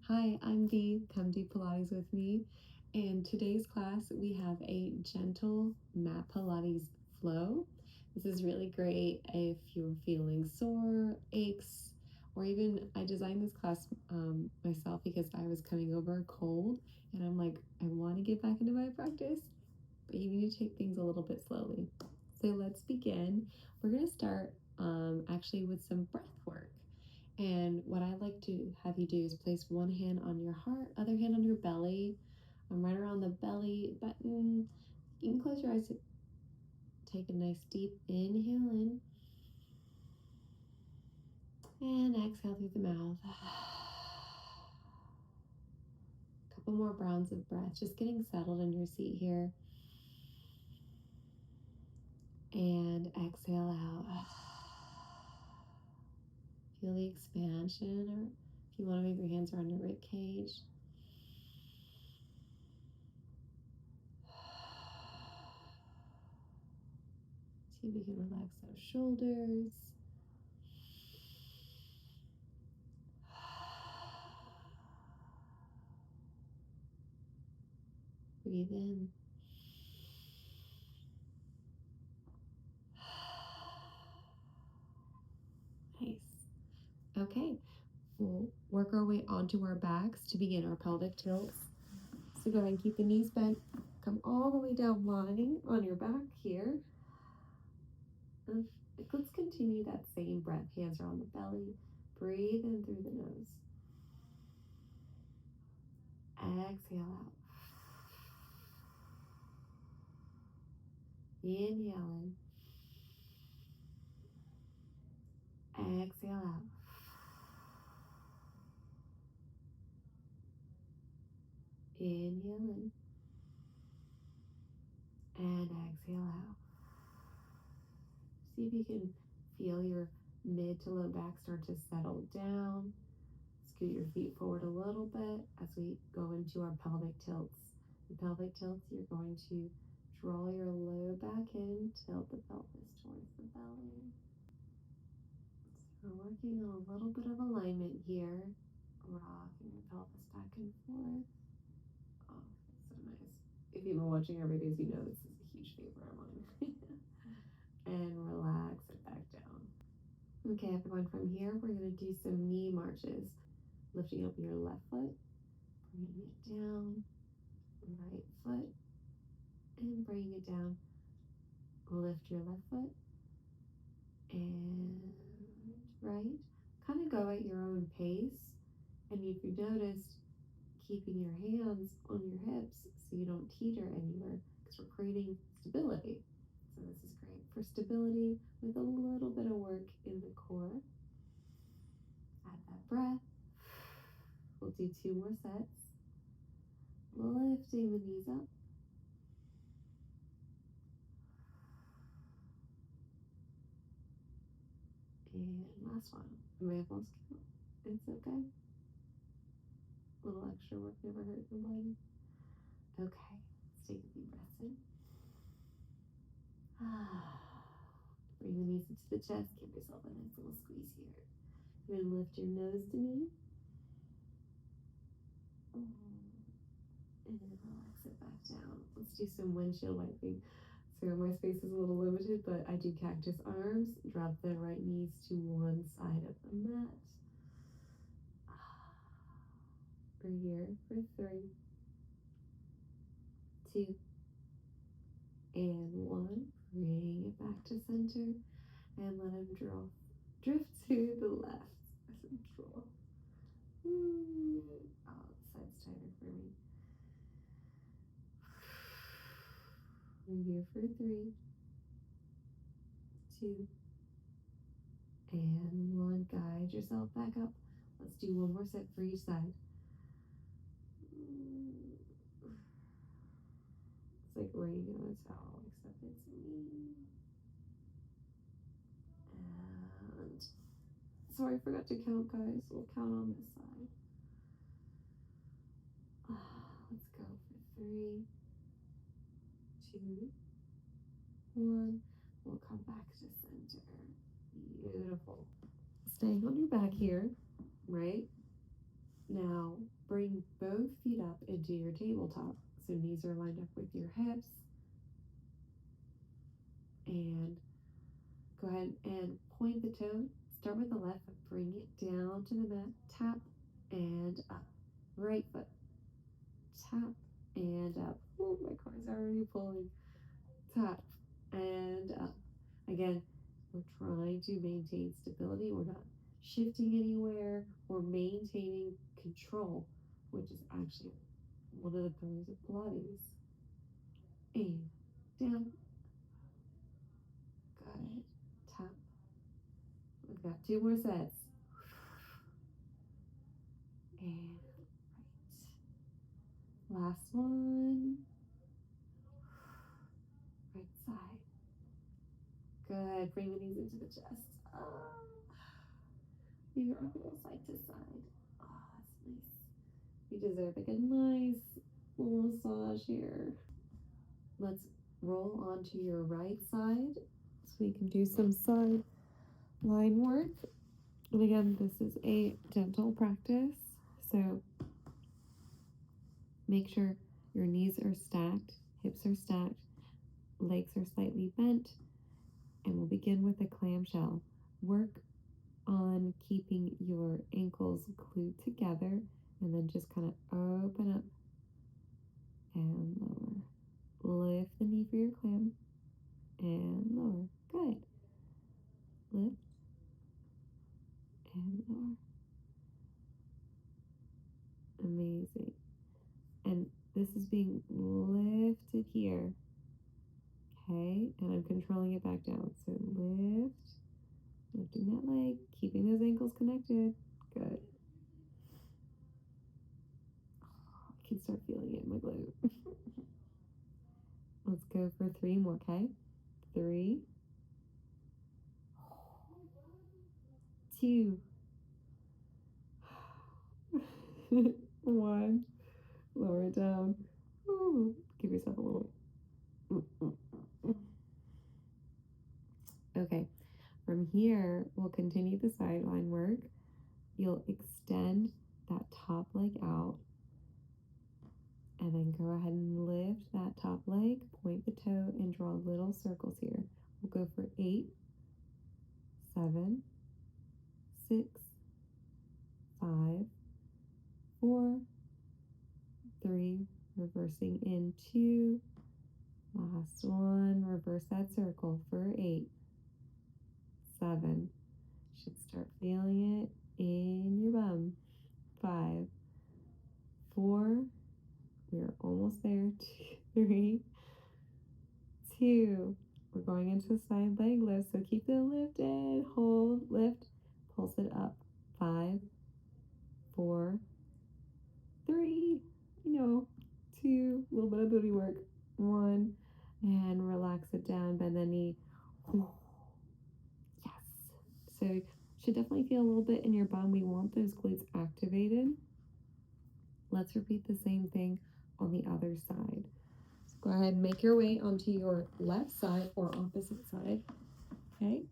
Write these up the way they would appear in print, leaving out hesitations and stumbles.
Hi, I'm Dee. Come do Pilates with me. In today's class, we have a gentle mat Pilates flow. This is really great if you're feeling sore, aches, or even I designed this class myself because I was coming over a cold and I'm like, I want to get back into my practice, but you need to take things a little bit slowly. So let's begin. We're going to start actually with some breath work. And what I like to have you do is place one hand on your heart, other hand on your belly. I'm right around the belly button. You can close your eyes. Take a nice deep inhale in. And exhale through the mouth. A couple more rounds of breath. Just getting settled in your seat here. And exhale out. Feel the expansion, or if you want to move your hands around your rib cage. See if we can relax those shoulders. Breathe in. Nice. Okay, we'll work our way onto our backs to begin our pelvic tilts. So go ahead and keep the knees bent. Come all the way down, lying on your back here. And let's continue that same breath. Hands are on the belly. Breathe in through the nose. Exhale out. Inhale in. Exhale out. Inhale in. And exhale out. See if you can feel your mid to low back start to settle down. Scoot your feet forward a little bit as we go into our pelvic tilts. The pelvic tilts, you're going to draw your low back in, tilt the pelvis towards the belly. So we're working on a little bit of alignment here, rocking your pelvis back and forth. Oh, that's so nice. If you've been watching our videos, you know this is a huge favorite of mine. And relax it back down. Okay, everyone, from here, we're going to do some knee marches. Lifting up your left foot, bringing it down, right foot, and bringing it down. Lift your left foot, and right. Kind of go at your own pace. And if you noticed, keeping your hands on your hips so you don't teeter anywhere, because we're creating stability. So this is great for stability with a little bit of work in the core. Add that breath. We'll do 2 more sets. Lifting the knees up. And last one. You may have lost count. It's okay. A little extra work never hurt the body. Okay. Let's take a deep breath in. Bring the knees into the chest. Give yourself a nice little squeeze here. You're going to lift your nose to knee. And relax it back down. Let's do some windshield wiping. So my space is a little limited, but I do cactus arms. Drop the right knees to one side of the mat. We're here for 3, 2, and 1. Bring it back to center and let him drift to the left. Draw. Oh, side's tighter for me. We're here for 3, 2, and 1. Guide yourself back up. Let's do one more set for each side. It's like raining on a towel, except it's me. And sorry, I forgot to count, guys. We'll count on this side. Let's go for 3, 2, 1. We'll come back to center. Beautiful. Staying on your back here, right? Now, bring both feet up into your tabletop. So knees are lined up with your hips. And go ahead and point the toe. Start with the left foot. Bring it down to the mat. Tap and up. Right foot. Tap and up. Oh, my car's already pulling. Tap and up. Again, we're trying to maintain stability. We're not shifting anywhere. We're maintaining control, which is actually one of the pillars of Pilates. And down. Good. Tap. We've got 2 more sets. And right. Last one. Right side. Good. Bring the knees into the chest. Maybe rock a little side to side. That's nice. You deserve like a nice little massage here. Let's roll onto your right side so we can do some side line work. And again, this is a gentle practice, so make sure your knees are stacked, hips are stacked, legs are slightly bent, and we'll begin with a clamshell. Work on keeping your ankles glued together, and then just kind of open up and lower. Lift the knee for your clam and lower. Good. Lift and lower. Amazing. And this is being lifted here. Okay, and I'm controlling it back down. So lifting that leg, keeping those ankles connected. Good. I can start feeling it in my glute. Let's go for 3 more, okay? 3, 2, 1. Lower it down. Ooh, give yourself a little. Okay, from here, we'll continue the sideline work. You'll extend that top leg out, and then go ahead and lift that top leg, point the toe, and draw little circles here. We'll go for 8, 7, 6, 5, 4, 3, reversing in 2, last one, reverse that circle for 8, 7, should start feeling it in your bum, 5, 4, we're almost there, 3, 2, we're going into side leg lift, so keep it lifted, hold, lift, pulse it up, 5, 4, 3, 2, a little bit of booty work, 1, and relax it down, bend the knee. Yes. So should definitely feel a little bit in your bum. We want those glutes activated. Let's repeat the same thing on the other side. So go ahead and make your way onto your left side or opposite side. Okay.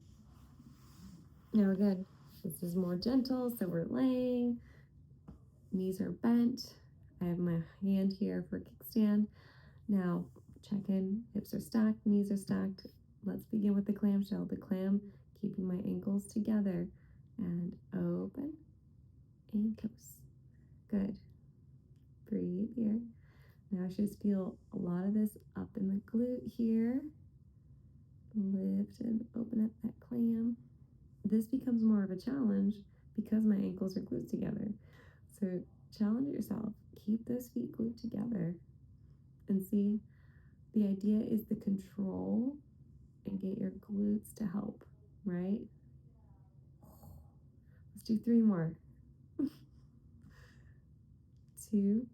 Now again, this is more gentle, so we're laying, knees are bent. I have my hand here for kickstand. Now check in, hips are stacked, knees are stacked. Let's begin with the clamshell. The clam, keeping my ankles together, and open and close. Good. Breathe here. Now I should feel a lot of this up in the glute here. Lift and open up that clam. This becomes more of a challenge because my ankles are glued together. So challenge yourself. Keep those feet glued together and see, the idea is the control and get your glutes to help, right? Let's do 3 more. 2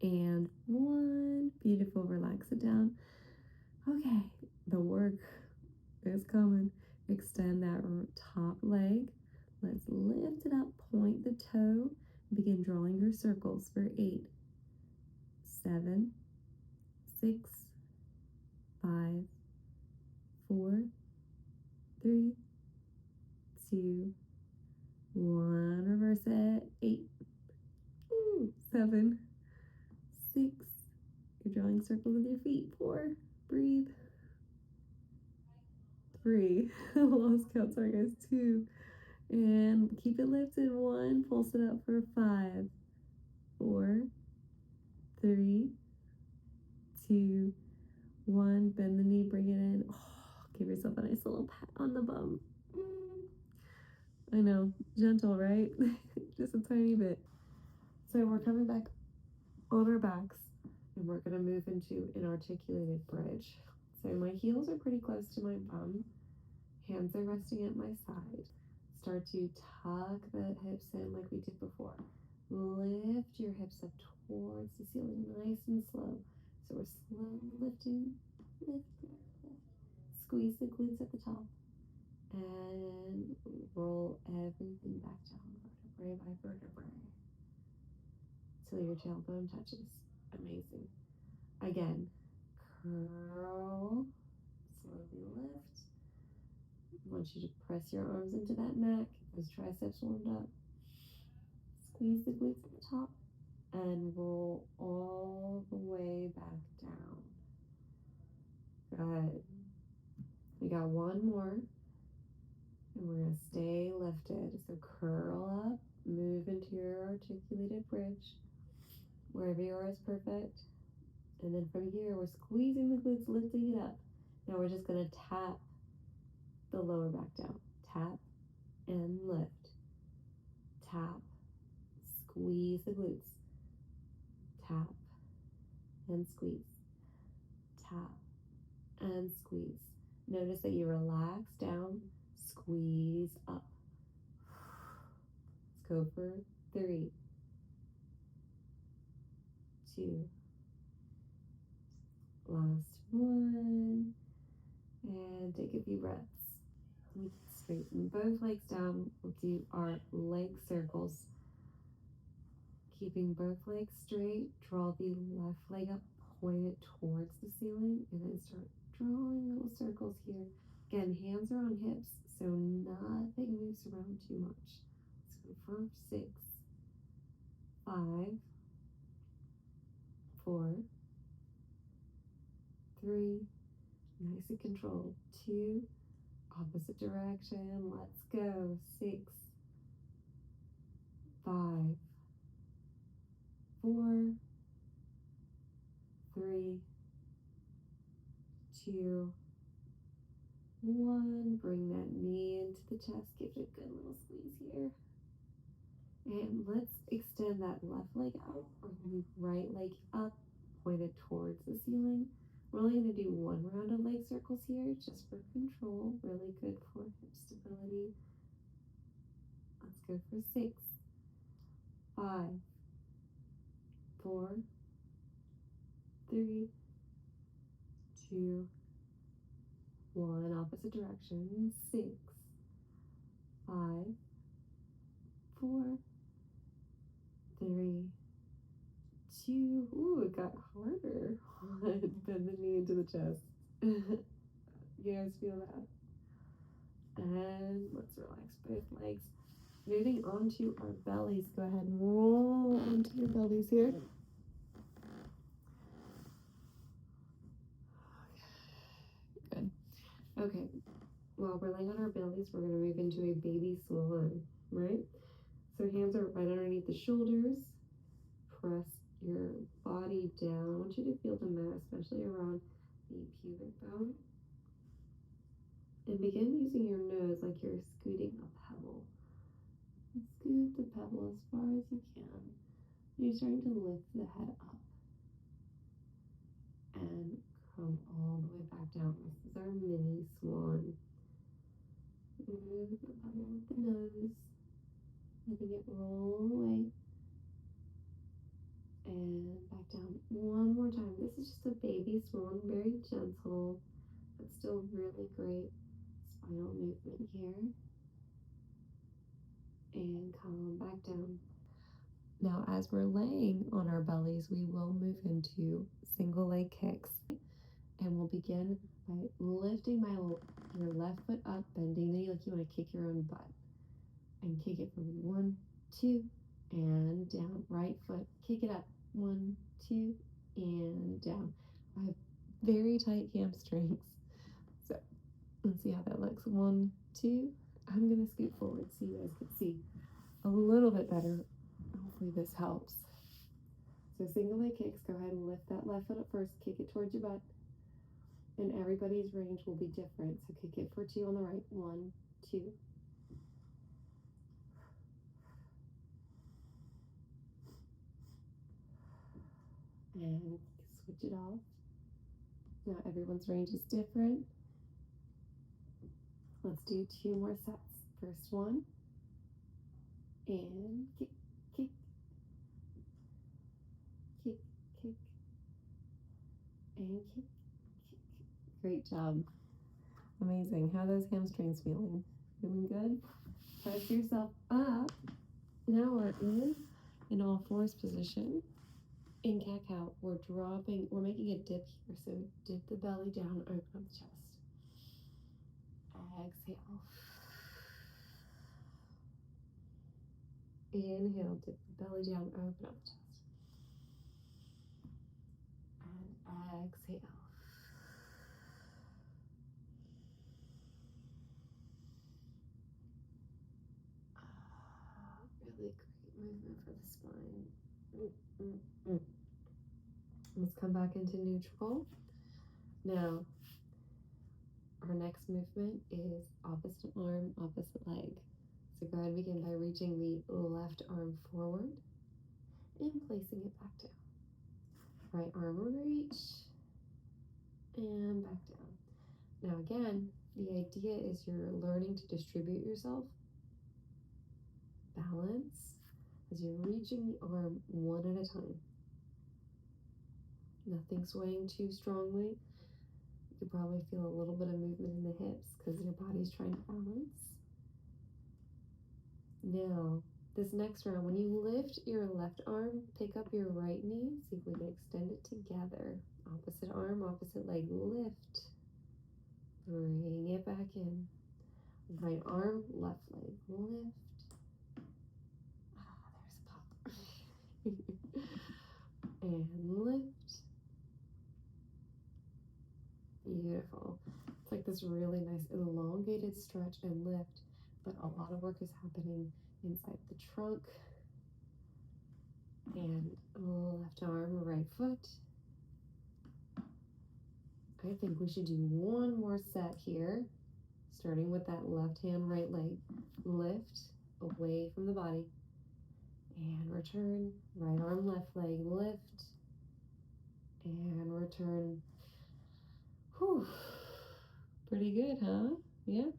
and 1. Beautiful. Relax it down. Okay, the work is coming. Extend that top leg. Let's lift it up, point the toe, begin drawing your circles for 8, 7, 6, 5, 4, 3, 2, 1. Reverse it. 8, 7, 6. You're drawing circles with your feet. 4. Breathe. 3. Lost count. Sorry, guys. 2. And keep it lifted. 1. Pulse it up for 5, 4, 3, 2, 1. Bend the knee. Bring it in. Oh, give yourself a nice little pat on the bum. I know, gentle, right? Just a tiny bit. So we're coming back on our backs, and we're going to move into an articulated bridge. So my heels are pretty close to my bum. Hands are resting at my side. Start to tuck the hips in like we did before. Lift your hips up towards the ceiling, nice and slow. So we're slowly lifting, lift, lift. Squeeze the glutes at the top. And roll everything back down, vertebrae by vertebrae, till your tailbone touches. Amazing. Again, curl, slowly lift. I want you to press your arms into that mat, get those triceps warmed up. Squeeze the glutes at the top and roll all the way back down. Good. We got one more. And we're going to stay lifted. So curl up, move into your articulated bridge. Wherever you are is perfect. And then from here, we're squeezing the glutes, lifting it up. Now we're just going to tap the lower back down. Tap and lift. Tap. Squeeze the glutes. Tap and squeeze. Tap and squeeze. Notice that you relax down, squeeze up. Let's go for 3, 2, last 1, and take a few breaths. We can straighten both legs down. We'll do our leg circles. Keeping both legs straight, draw the left leg up, point it towards the ceiling, and then start drawing little circles here. Again, hands are on hips, so nothing moves around too much. Let's go for 6, 5, 4, 3, nice and controlled, 2, opposite direction, let's go, 6, 5, 4, 3, 2, 1. Bring that knee into the chest, give it a good little squeeze here. And let's extend that left leg out, or move right leg up, pointed towards the ceiling. We're only going to do 1 round of leg circles here, just for control. Really good for hip stability. Let's go for 6, 5, 4, 3, 2, 1. Opposite direction. 6, 5, 4, 3, 2. Ooh, it got harder. Bend the knee into the chest. You guys feel that? And let's relax both legs. Moving on to our bellies. Go ahead and roll onto your bellies here. Good. Okay. While we're laying on our bellies, we're going to move into a baby swan, right? So hands are right underneath the shoulders. Press your body down. I want you to feel the mat, especially around the pubic bone. And begin using your nose like you're scooting a pebble. Scoot the pebble as far as you can. You're starting to lift the head up and come all the way back down. This is our mini swan. Move the pebble with the nose, letting it roll away. And back down one more time. This is just a baby swan, very gentle, but still really great spinal movement here. And come back down. Now, as we're laying on our bellies, we will move into single leg kicks. And we'll begin by lifting your left foot up, bending the knee like you want to kick your own butt. And kick it from 1, 2, and down. Right foot, kick it up. 1, 2, and down. I have very tight hamstrings. So let's see how that looks. 1, 2. I'm going to scoot forward so you guys can see a little bit better. Hopefully this helps. So single leg kicks, go ahead and lift that left foot up first, kick it towards your butt. And everybody's range will be different. So kick it for 2 on the right. 1, 2. And switch it off. Now everyone's range is different. Let's do 2 more sets. First one. And kick, kick, kick, kick, and kick, kick. Great job. Amazing. How are those hamstrings feeling? Feeling good? Press yourself up. Now we're in all fours position. In cat-cow, we're making a dip here. So dip the belly down, open up the chest. Exhale. Inhale, dip the belly down, open up the chest. And exhale. Really great movement for the spine. Let's come back into neutral. Now, our next movement is opposite arm, opposite leg. So go ahead and begin by reaching the left arm forward and placing it back down. Right arm reach and back down. Now again, the idea is you're learning to distribute yourself. Balance as you're reaching the arm one at a time. Nothing swaying too strongly. You could probably feel a little bit of movement in the hips because your body's trying to balance. Now, this next round, when you lift your left arm, pick up your right knee. See if we can extend it together. Opposite arm, opposite leg, lift. Bring it back in. Right arm, left leg, lift. There's a pop. And lift. Beautiful. It's like this really nice elongated stretch and lift, but a lot of work is happening inside the trunk. And left arm, right foot. I think we should do one more set here, starting with that left hand, right leg. Lift away from the body. And return. Right arm, left leg, lift. And return. Whew. Pretty good, huh? Yeah.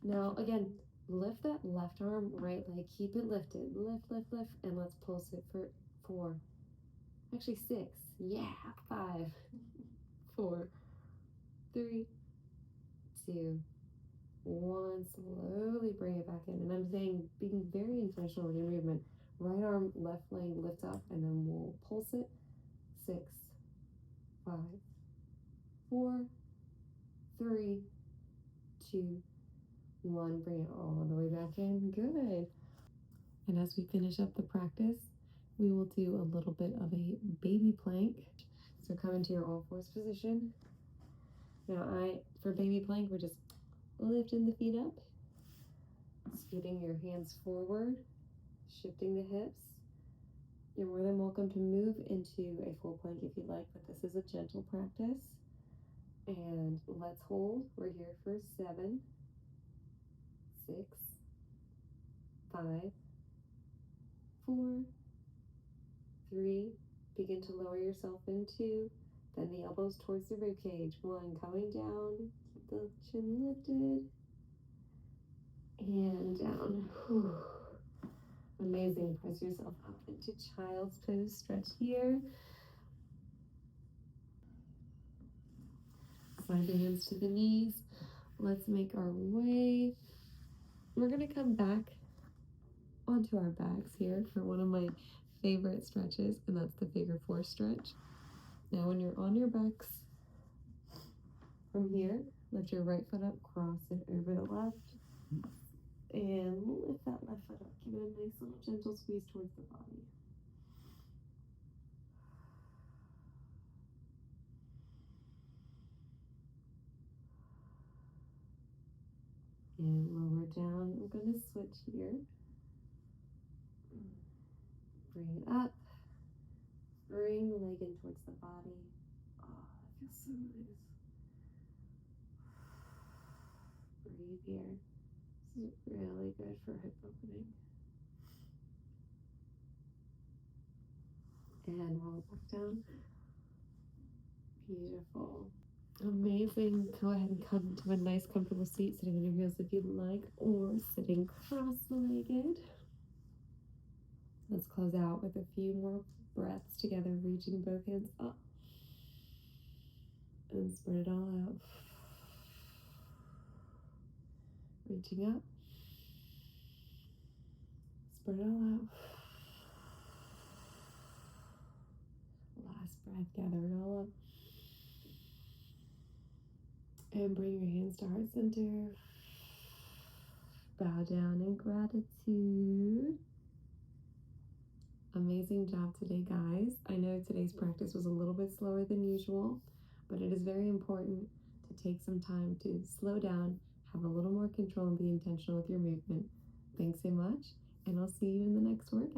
Now, again, lift that left arm, right leg. Keep it lifted. Lift, lift, lift. And let's pulse it for 4. Actually, 6. Yeah. 5, 4, 3, 2, 1. Slowly bring it back in. And I'm saying being very intentional with your movement. Right arm, left leg, lift up, and then we'll pulse it. 6, 5, 4, 3, 2, 1. Bring it all the way back in. Good. And as we finish up the practice, we will do a little bit of a baby plank. So come into your all fours position. Now for baby plank, we're just lifting the feet up, scooting your hands forward, shifting the hips. You're more than welcome to move into a full plank if you'd like, but this is a gentle practice. And let's hold. We're here for 7, 6, 5, 4, 3. Begin to lower yourself into. Then the elbows towards the rib cage. 1, coming down. Keep the chin lifted. And down. Whew. Amazing. Press yourself up into child's pose. Stretch here. Slide the hands to the knees. Let's make our way. We're going to come back onto our backs here for one of my favorite stretches, and that's the figure 4 stretch. Now when you're on your backs, from here, lift your right foot up, cross it over the left. And lift that left foot up. Give it a nice little gentle squeeze towards the body. And lower down. I'm going to switch here. Bring it up. Bring the leg in towards the body. Oh, that feels so nice. Breathe here. This is really good for hip opening. And roll it back down. Beautiful. Amazing. Go ahead and come to a nice comfortable seat, sitting on your heels if you'd like, or sitting cross-legged. Let's close out with a few more breaths together, reaching both hands up and spread it all out. Reaching up, spread it all out. Last breath, gather it all up. And bring your hands to heart center. Bow down in gratitude. Amazing job today, guys. I know today's practice was a little bit slower than usual, but it is very important to take some time to slow down, have a little more control, and be intentional with your movement. Thanks so much, and I'll see you in the next workout.